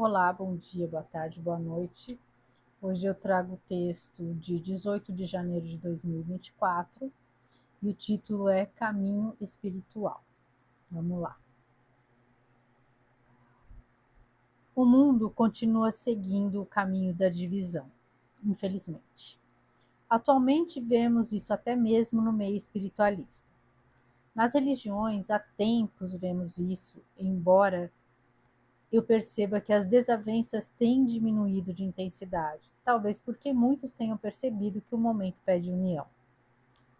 Olá, bom dia, boa tarde, boa noite. Hoje eu trago o texto de 18 de janeiro de 2024 e o título é Caminho Espiritual. Vamos lá. O mundo continua seguindo o caminho da divisão, infelizmente. Atualmente vemos isso até mesmo no meio espiritualista. Nas religiões, há tempos vemos isso, embora eu perceba que as desavenças têm diminuído de intensidade, talvez porque muitos tenham percebido que o momento pede união.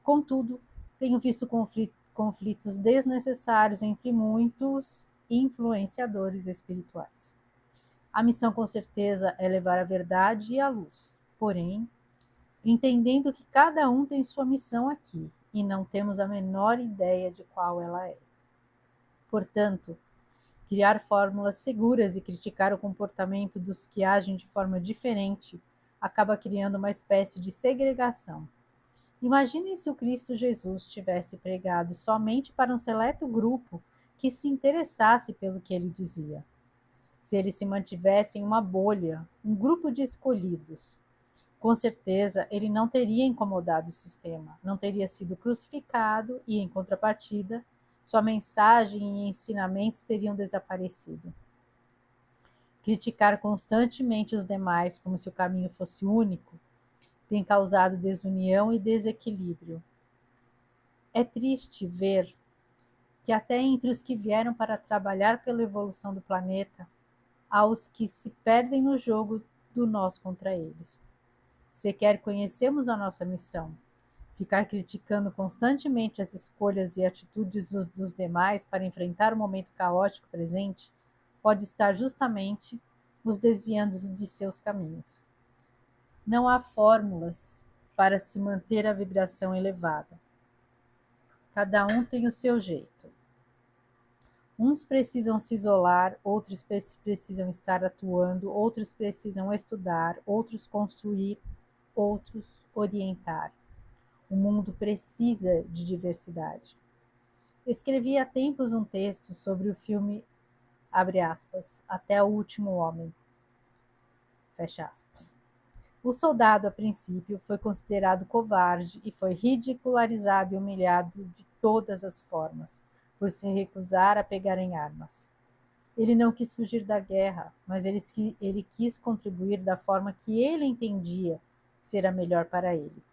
Contudo, tenho visto conflitos desnecessários entre muitos influenciadores espirituais. A missão, com certeza, é levar a verdade e a luz, porém, entendendo que cada um tem sua missão aqui e não temos a menor ideia de qual ela é. Portanto, criar fórmulas seguras e criticar o comportamento dos que agem de forma diferente acaba criando uma espécie de segregação. Imaginem se o Cristo Jesus tivesse pregado somente para um seleto grupo que se interessasse pelo que ele dizia. Se ele se mantivesse em uma bolha, um grupo de escolhidos. Com certeza, ele não teria incomodado o sistema, não teria sido crucificado e, em contrapartida, sua mensagem e ensinamentos teriam desaparecido. Criticar constantemente os demais como se o caminho fosse único tem causado desunião e desequilíbrio. É triste ver que até entre os que vieram para trabalhar pela evolução do planeta, há os que se perdem no jogo do nós contra eles. Sequer conhecemos a nossa missão. Ficar criticando constantemente as escolhas e atitudes dos demais para enfrentar o momento caótico presente pode estar justamente os desviando de seus caminhos. Não há fórmulas para se manter a vibração elevada. Cada um tem o seu jeito. Uns precisam se isolar, outros precisam estar atuando, outros precisam estudar, outros construir, outros orientar. O mundo precisa de diversidade. Escrevi há tempos um texto sobre o filme, abre aspas, Até o Último Homem, fecha aspas. O soldado, a princípio, foi considerado covarde e foi ridicularizado e humilhado de todas as formas, por se recusar a pegar em armas. Ele não quis fugir da guerra, mas ele quis contribuir da forma que ele entendia ser a melhor para ele.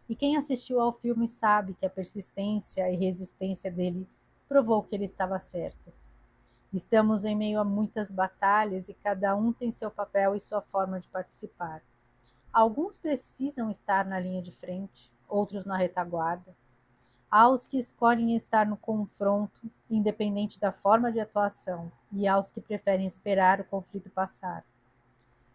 E quem assistiu ao filme sabe que a persistência e resistência dele provou que ele estava certo. Estamos em meio a muitas batalhas e cada um tem seu papel e sua forma de participar. Alguns precisam estar na linha de frente, outros na retaguarda. Há os que escolhem estar no confronto, independente da forma de atuação, e há os que preferem esperar o conflito passar.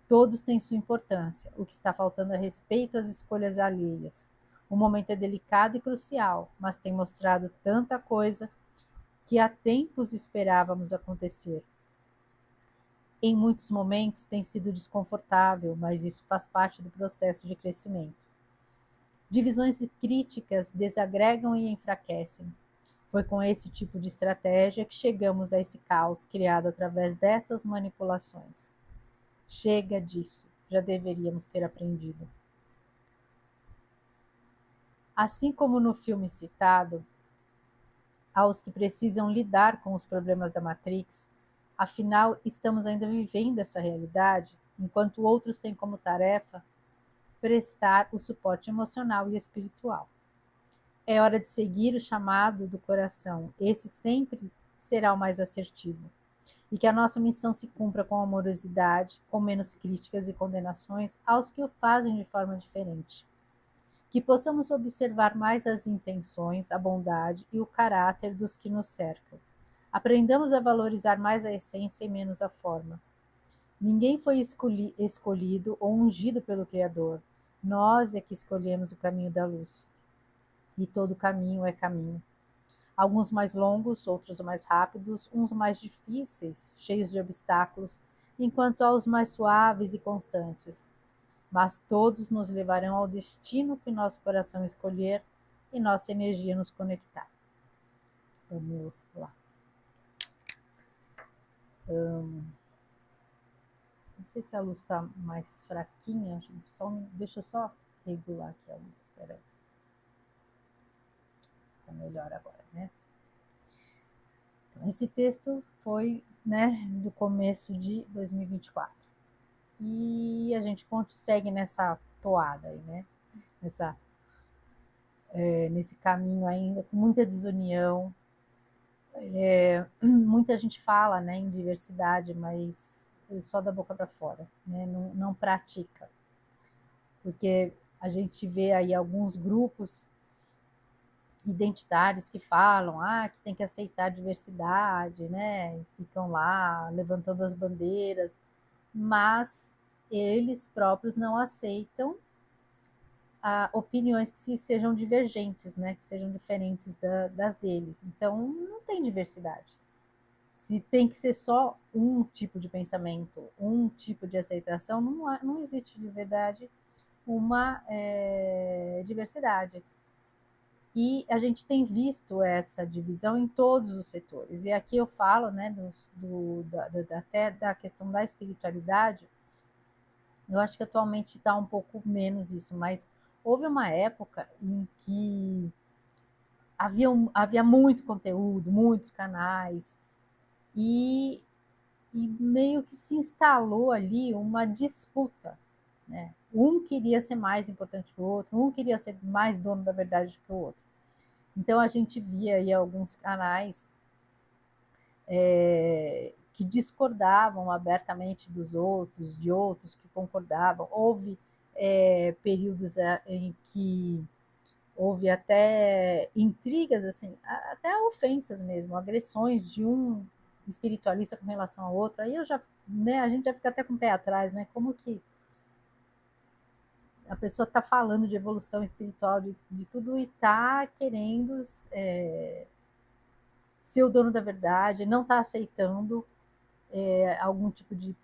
Todos têm sua importância, o que está faltando é respeito às escolhas alheias. O momento é delicado e crucial, mas tem mostrado tanta coisa que há tempos esperávamos acontecer. Em muitos momentos tem sido desconfortável, mas isso faz parte do processo de crescimento. Divisões críticas desagregam e enfraquecem. Foi com esse tipo de estratégia que chegamos a esse caos criado através dessas manipulações. Chega disso, já deveríamos ter aprendido. Assim como no filme citado, aos que precisam lidar com os problemas da Matrix, afinal, estamos ainda vivendo essa realidade, enquanto outros têm como tarefa prestar o suporte emocional e espiritual. É hora de seguir o chamado do coração, esse sempre será o mais assertivo. E que a nossa missão se cumpra com amorosidade, com menos críticas e condenações aos que o fazem de forma diferente. Que possamos observar mais as intenções, a bondade e o caráter dos que nos cercam. Aprendamos a valorizar mais a essência e menos a forma. Ninguém foi escolhido ou ungido pelo Criador. Nós é que escolhemos o caminho da luz. E todo caminho é caminho. Alguns mais longos, outros mais rápidos, uns mais difíceis, cheios de obstáculos, enquanto há os mais suaves e constantes. Mas todos nos levarão ao destino que nosso coração escolher e nossa energia nos conectar. Vamos lá. sei se a luz está mais fraquinha, deixa eu só regular aqui a luz, espera aí. Está melhor agora, né? Então, esse texto foi, né, do começo de 2024. E a gente segue nessa toada aí, né? Nesse caminho ainda, com muita desunião. Muita gente fala, né, em diversidade, mas só da boca para fora, né? Não pratica. Porque a gente vê aí alguns grupos identitários que falam que tem que aceitar a diversidade, né? Ficam lá levantando as bandeiras, mas eles próprios não aceitam opiniões que sejam divergentes, né? Que sejam diferentes das dele. Então, não tem diversidade. Se tem que ser só um tipo de pensamento, um tipo de aceitação, não existe de verdade uma diversidade. E a gente tem visto essa divisão em todos os setores. E aqui eu falo, né, até da questão da espiritualidade. Eu acho que atualmente está um pouco menos isso, mas houve uma época em que havia muito conteúdo, muitos canais, e meio que se instalou ali uma disputa, né? Um queria ser mais importante que o outro, um queria ser mais dono da verdade do que o outro. Então a gente via aí alguns canais que discordavam abertamente dos outros, de outros que concordavam. Houve períodos em que houve até intrigas, assim, até ofensas mesmo, agressões de um espiritualista com relação ao outro. Aí a gente já fica até com o pé atrás, né? Como que a pessoa está falando de evolução espiritual, de tudo, e está querendo ser o dono da verdade, não está aceitando algum tipo de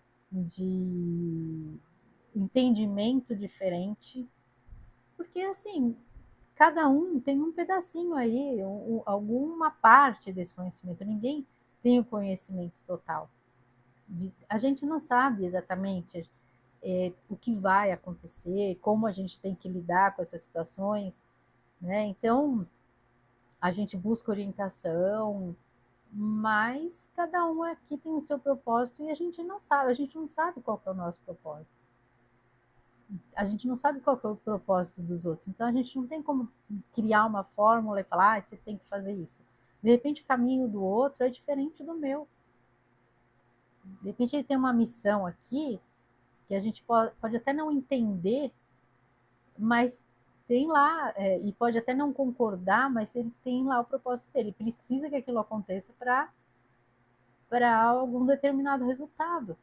entendimento diferente, porque assim, cada um tem um pedacinho aí, alguma parte desse conhecimento. Ninguém tem o conhecimento total. A gente não sabe exatamente o que vai acontecer, como a gente tem que lidar com essas situações, né? Então, a gente busca orientação, mas cada um aqui tem o seu propósito e a gente não sabe qual que é o nosso propósito. A gente não sabe qual que é o propósito dos outros, então a gente não tem como criar uma fórmula e falar, você tem que fazer isso. De repente o caminho do outro é diferente do meu. De repente ele tem uma missão aqui que a gente pode até não entender, mas tem lá, e pode até não concordar, mas ele tem lá o propósito dele, precisa que aquilo aconteça para algum determinado resultado.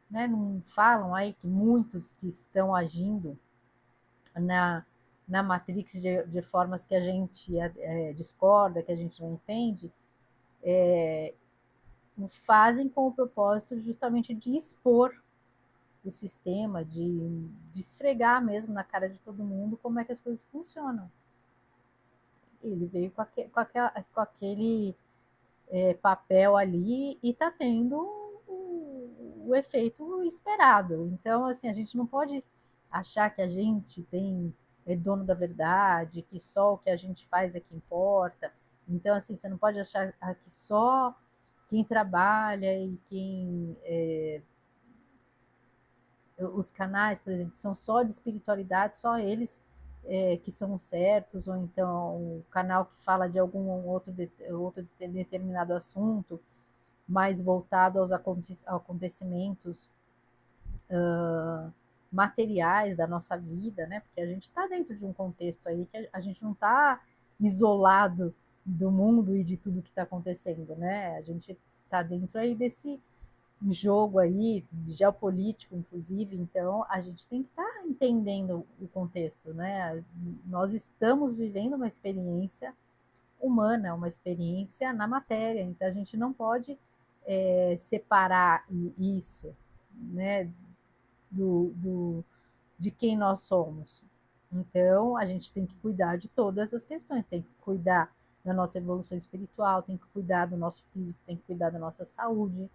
Né? Não falam aí que muitos que estão agindo na Matrix de formas que a gente discorda, que a gente não entende, fazem com o propósito justamente de expor o sistema, de esfregar mesmo na cara de todo mundo como é que as coisas funcionam. Ele veio com aquele papel ali e está tendo o efeito esperado. Então, assim, a gente não pode achar que a gente é dono da verdade, que só o que a gente faz é que importa. Então, assim, você não pode achar que só quem trabalha e quem os canais, por exemplo, que são só de espiritualidade, só eles que são certos, ou então o canal que fala de algum outro determinado assunto, mais voltado aos acontecimentos materiais da nossa vida, né? Porque a gente está dentro de um contexto aí que a gente não está isolado do mundo e de tudo que está acontecendo, né? A gente está dentro aí desse jogo aí, geopolítico, inclusive, então a gente tem que estar entendendo o contexto, né? Nós estamos vivendo uma experiência humana, uma experiência na matéria, então a gente não pode separar isso, né, de quem nós somos. Então a gente tem que cuidar de todas as questões, tem que cuidar da nossa evolução espiritual, tem que cuidar do nosso físico, tem que cuidar da nossa saúde,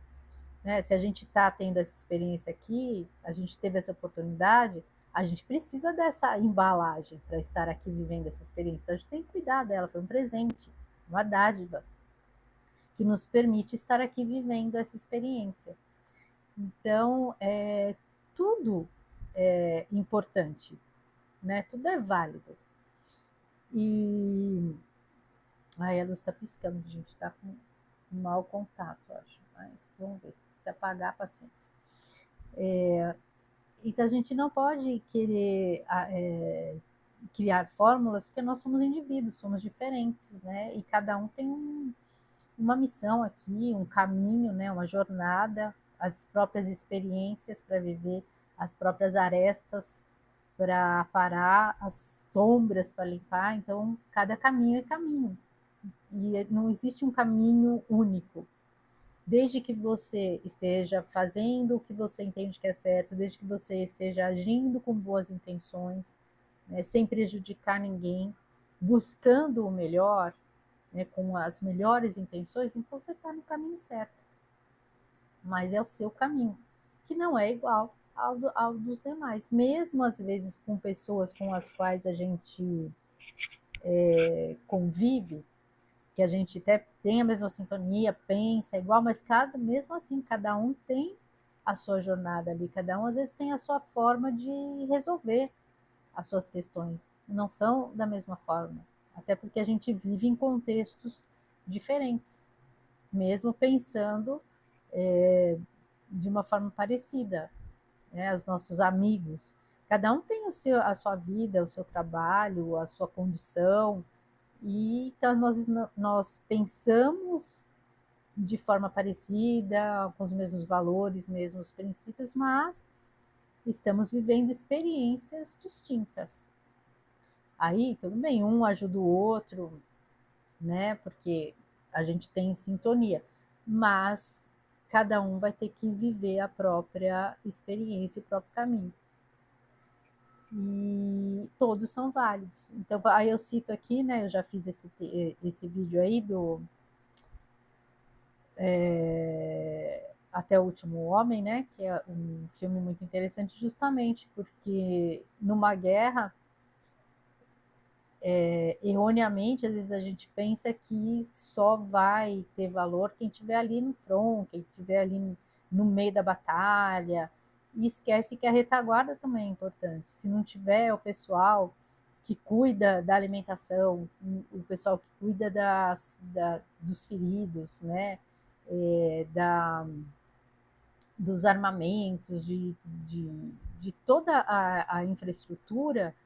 né? Se a gente está tendo essa experiência aqui, a gente teve essa oportunidade, a gente precisa dessa embalagem para estar aqui vivendo essa experiência. Então, a gente tem que cuidar dela, foi um presente, uma dádiva que nos permite estar aqui vivendo essa experiência. Então, tudo é importante, né? Tudo é válido. E aí a luz está piscando, a gente está com um mau contato, acho. Mas vamos ver. Se apagar, paciência. Então a gente não pode querer criar fórmulas, porque nós somos indivíduos, somos diferentes, né? E cada um tem uma missão aqui, um caminho, né? Uma jornada, as próprias experiências para viver, as próprias arestas para parar, as sombras para limpar. Então, cada caminho é caminho. E não existe um caminho único. Desde que você esteja fazendo o que você entende que é certo, desde que você esteja agindo com boas intenções, né, sem prejudicar ninguém, buscando o melhor, né, com as melhores intenções, então você está no caminho certo. Mas é o seu caminho, que não é igual ao dos demais. Mesmo às vezes com pessoas com as quais a gente convive, que a gente até tem a mesma sintonia, pensa igual, mas mesmo assim, cada um tem a sua jornada ali, cada um às vezes tem a sua forma de resolver as suas questões, não são da mesma forma, até porque a gente vive em contextos diferentes, mesmo pensando de uma forma parecida, né? Os nossos amigos, cada um tem a sua vida, o seu trabalho, a sua condição, e então nós pensamos de forma parecida, com os mesmos valores, mesmos princípios, mas estamos vivendo experiências distintas. Aí, tudo bem, um ajuda o outro, né? Porque a gente tem sintonia, mas cada um vai ter que viver a própria experiência, o próprio caminho. E todos são válidos. Então, aí eu cito aqui, né? Eu já fiz esse vídeo aí do Até o Último Homem, né? Que é um filme muito interessante, justamente porque numa guerra, erroneamente, às vezes a gente pensa que só vai ter valor quem estiver ali no front, quem estiver ali no meio da batalha, e esquece que a retaguarda também é importante. Se não tiver o pessoal que cuida da alimentação, o pessoal que cuida dos feridos, né? Dos armamentos, de toda a infraestrutura,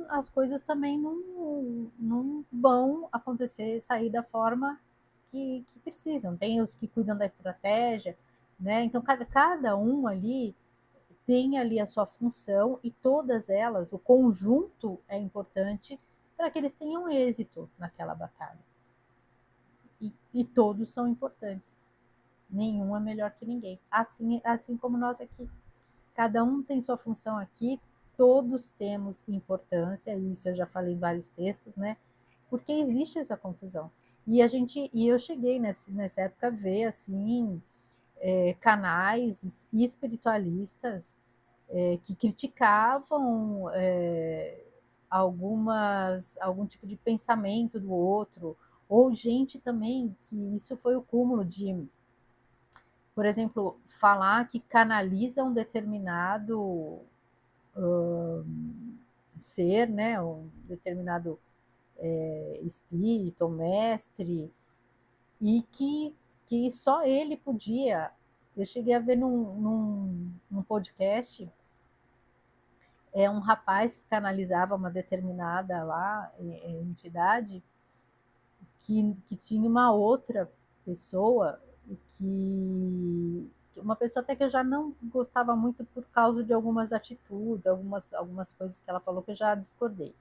as coisas também não vão acontecer, sair da forma que precisam. Tem os que cuidam da estratégia, né? Então, cada um ali tem ali a sua função e todas elas, o conjunto é importante para que eles tenham êxito naquela batalha. E todos são importantes. Nenhum é melhor que ninguém. Assim como nós aqui. Cada um tem sua função aqui, todos temos importância, isso eu já falei em vários textos, né? Porque existe essa confusão. E eu cheguei nessa época a ver assim canais espiritualistas que criticavam algum tipo de pensamento do outro, ou gente também que isso foi o cúmulo de, por exemplo, falar que canaliza um determinado ser, né, um determinado espírito, mestre, e que só ele podia. Eu cheguei a ver num podcast um rapaz que canalizava uma determinada lá entidade que tinha uma outra pessoa que uma pessoa até que eu já não gostava muito por causa de algumas atitudes, algumas coisas que ela falou que eu já discordei.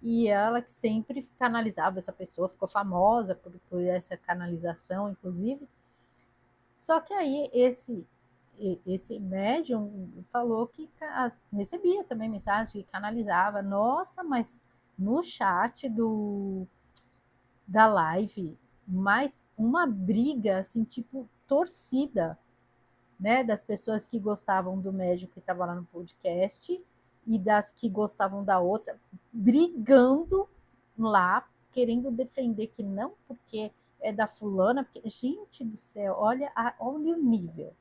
E ela que sempre canalizava essa pessoa, ficou famosa por essa canalização, inclusive. Só que aí esse médium falou que recebia também mensagem que canalizava. Nossa, mas no chat da live mas uma briga, assim, tipo, torcida, né, das pessoas que gostavam do médico que estava lá no podcast e das que gostavam da outra, brigando lá, querendo defender que não, porque é da fulana, porque, gente do céu, olha o nível.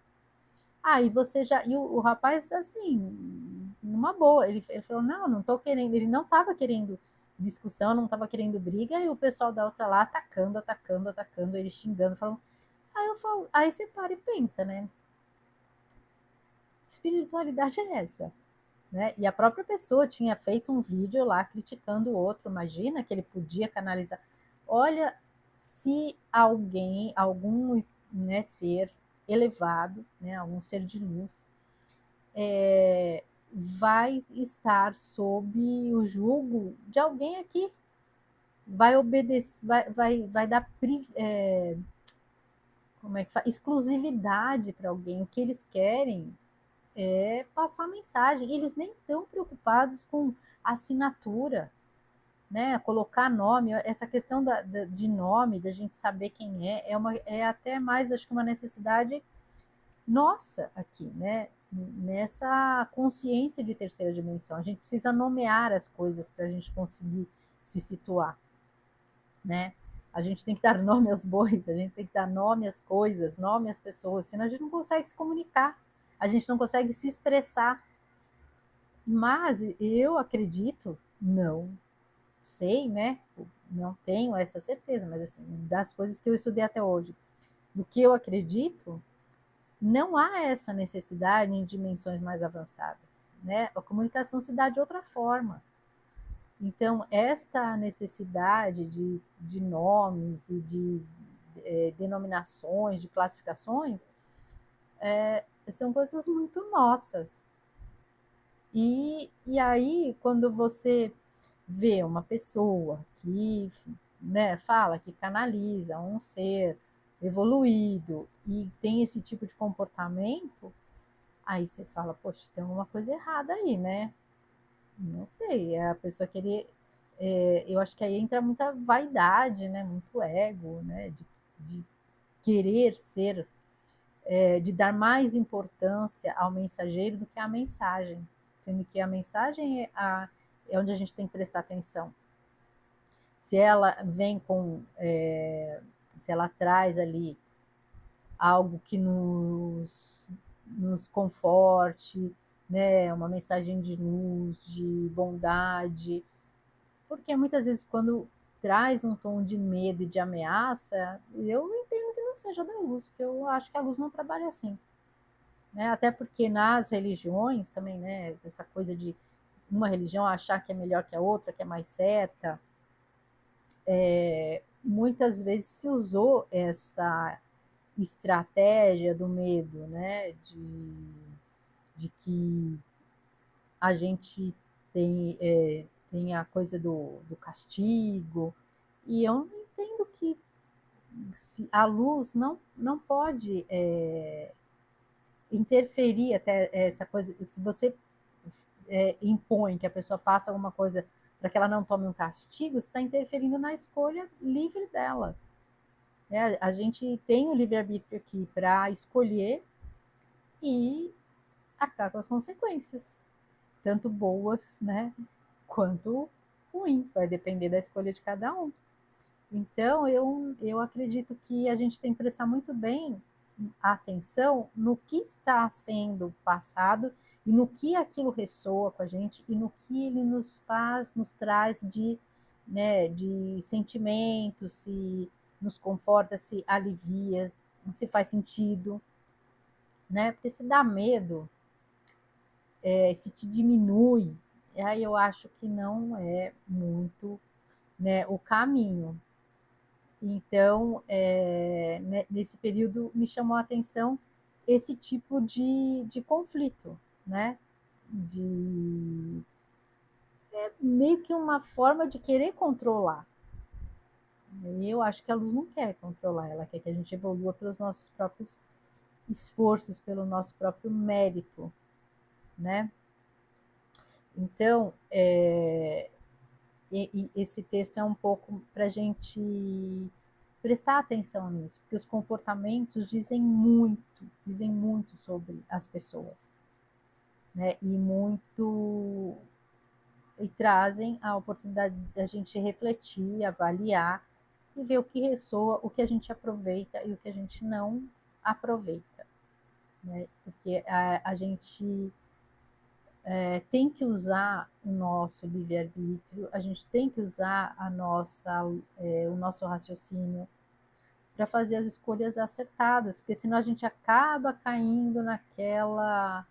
Aí você já. E o rapaz, assim, numa boa, ele falou: não, não tô querendo. Ele não estava querendo discussão, não estava querendo briga, e o pessoal da outra lá atacando, atacando, atacando, ele xingando, falando. Aí eu falo, aí você para e pensa, né? Que espiritualidade é essa? Né? E a própria pessoa tinha feito um vídeo lá criticando o outro. Imagina que ele podia canalizar. Olha, se alguém, algum, né, ser elevado, né, algum ser de luz, vai estar sob o julgo de alguém aqui, vai obedecer, vai dar como é que faz? Exclusividade para alguém. O que eles querem é passar mensagem. Eles nem estão preocupados com assinatura, né? Colocar nome, essa questão de nome, da gente saber quem é até mais, acho que uma necessidade nossa aqui, né? Nessa consciência de terceira dimensão. A gente precisa nomear as coisas para a gente conseguir se situar, né? A gente tem que dar nome aos bois, a gente tem que dar nome às coisas, nome às pessoas, senão a gente não consegue se comunicar, a gente não consegue se expressar. Mas eu acredito, não sei, né? Não tenho essa certeza, mas assim, das coisas que eu estudei até hoje, do que eu acredito, não há essa necessidade em dimensões mais avançadas, né? A comunicação se dá de outra forma. Então, esta necessidade de nomes e de denominações, de classificações, são coisas muito nossas. E aí, quando você vê uma pessoa que, né, fala que canaliza um ser evoluído e tem esse tipo de comportamento, aí você fala, poxa, tem alguma coisa errada aí, né? Não sei, é a pessoa querer. Eu acho que aí entra muita vaidade, né? Muito ego, né? De querer ser, de dar mais importância ao mensageiro do que à mensagem, sendo que a mensagem é onde a gente tem que prestar atenção. Se ela vem com, se ela traz ali algo que nos conforte, né? Uma mensagem de luz, de bondade, porque muitas vezes quando traz um tom de medo e de ameaça, eu entendo que não seja da luz, que eu acho que a luz não trabalha assim, né? Até porque nas religiões também, né, essa coisa de uma religião achar que é melhor que a outra, que é mais certa, muitas vezes se usou essa estratégia do medo, né, de que a gente tem a coisa do castigo, e eu não entendo que a luz não pode interferir até essa coisa. Se você impõe que a pessoa faça alguma coisa para que ela não tome um castigo, você está interferindo na escolha livre dela. A gente tem o livre-arbítrio aqui para escolher e acabar com as consequências, tanto boas, né, quanto ruins, vai depender da escolha de cada um. Então, eu acredito que a gente tem que prestar muito bem atenção no que está sendo passado e no que aquilo ressoa com a gente e no que ele nos faz, nos traz né, de sentimentos, se nos conforta, se alivia, se faz sentido, né? Porque se dá medo, se te diminui, aí eu acho que não é muito, né, o caminho. Então, nesse período me chamou a atenção esse tipo de conflito, né? De meio que uma forma de querer controlar. E eu acho que a luz não quer controlar, ela quer que a gente evolua pelos nossos próprios esforços, pelo nosso próprio mérito, né? Então, e esse texto é um pouco para a gente prestar atenção nisso, porque os comportamentos dizem muito sobre as pessoas, né? E trazem a oportunidade de a gente refletir, avaliar e ver o que ressoa, o que a gente aproveita e o que a gente não aproveita, né? Porque a gente tem que usar o nosso livre-arbítrio, a gente tem que usar o nosso raciocínio para fazer as escolhas acertadas, porque senão a gente acaba caindo naquela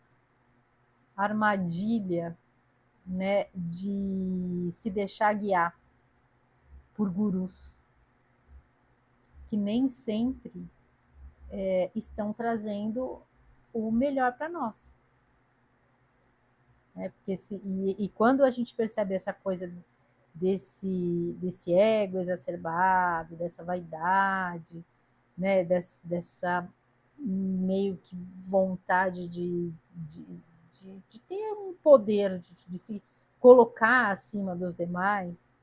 armadilha, né, de se deixar guiar por gurus que nem sempre estão trazendo o melhor para nós. Né? E quando a gente percebe essa coisa desse ego exacerbado, dessa vaidade, né, dessa meio que vontade de ter um poder, de se colocar acima dos demais,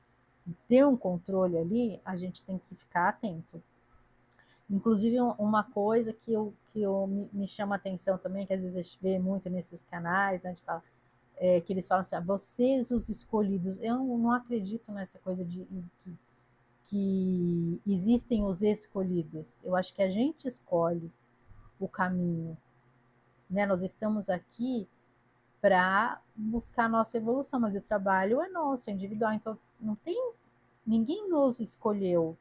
e ter um controle ali, a gente tem que ficar atento. Inclusive, uma coisa me chama a atenção também, que às vezes a gente vê muito nesses canais, né, que eles falam assim, vocês os escolhidos. Eu não acredito nessa coisa que existem os escolhidos. Eu acho que a gente escolhe o caminho. Né? Nós estamos aqui para buscar a nossa evolução, mas o trabalho é nosso, é individual. Então, ninguém nos escolheu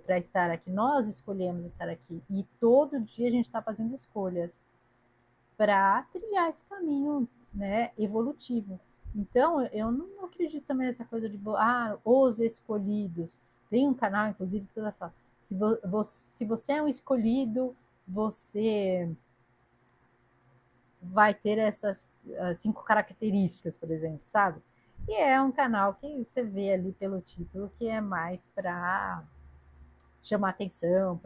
para estar aqui. Nós escolhemos estar aqui. E todo dia a gente está fazendo escolhas para trilhar esse caminho, né, evolutivo. Então, eu não acredito também nessa coisa de os escolhidos. Tem um canal, inclusive, que fala, se você é um escolhido, você vai ter essas 5 características, por exemplo, sabe? E é um canal que você vê ali pelo título que é mais para chamar atenção,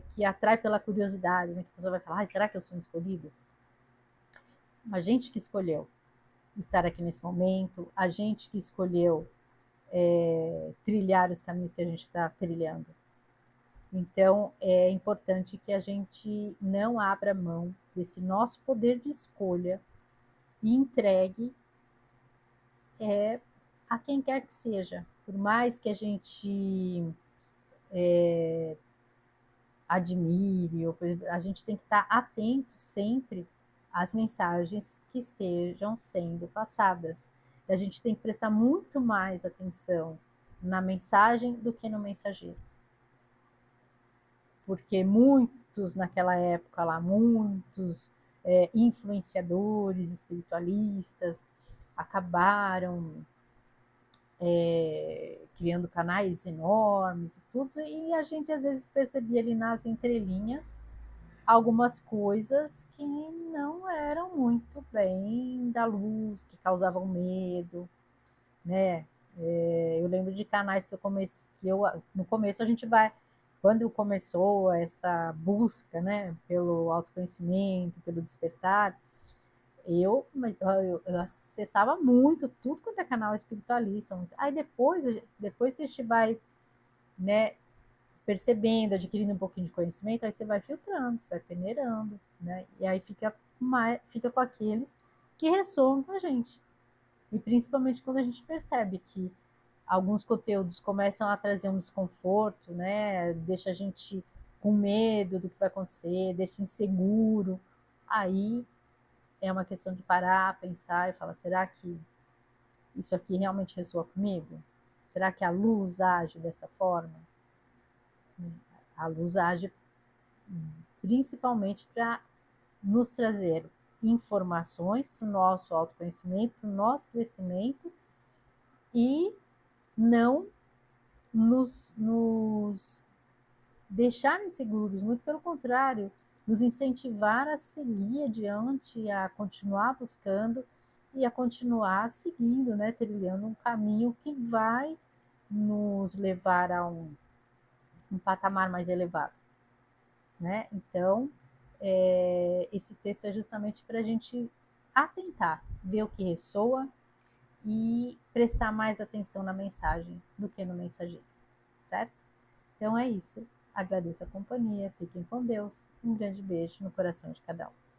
que atrai pela curiosidade, né? Que a pessoa vai falar, será que eu sou um escolhido? A gente que escolheu estar aqui nesse momento, a gente que escolheu trilhar os caminhos que a gente está trilhando. Então, é importante que a gente não abra mão desse nosso poder de escolha e entregue a quem quer que seja. Por mais que a gente admire, a gente tem que estar atento sempre às mensagens que estejam sendo passadas. A gente tem que prestar muito mais atenção na mensagem do que no mensageiro. Porque muitos naquela época lá, muitos influenciadores espiritualistas acabaram criando canais enormes e tudo, e a gente às vezes percebia ali nas entrelinhas algumas coisas que não eram muito bem da luz, que causavam medo, né? Eu lembro de canais que no começo a gente vai, quando começou essa busca, né, pelo autoconhecimento, pelo despertar, eu acessava muito tudo quanto é canal espiritualista. Aí depois que a gente vai, né, percebendo, adquirindo um pouquinho de conhecimento, aí você vai filtrando, você vai peneirando, né? E aí fica com aqueles que ressoam com a gente. E principalmente quando a gente percebe que alguns conteúdos começam a trazer um desconforto, né? Deixa a gente com medo do que vai acontecer, deixa inseguro. Aí é uma questão de parar, pensar e falar: será que isso aqui realmente ressoa comigo? Será que a luz age desta forma? A luz age principalmente para nos trazer informações para o nosso autoconhecimento, para o nosso crescimento e não nos deixar inseguros, muito pelo contrário, nos incentivar a seguir adiante, a continuar buscando e a continuar seguindo, né, trilhando um caminho que vai nos levar a um patamar mais elevado, né? Então, esse texto é justamente para a gente atentar, ver o que ressoa e prestar mais atenção na mensagem do que no mensageiro, certo? Então é isso. Agradeço a companhia, fiquem com Deus. Um grande beijo no coração de cada um.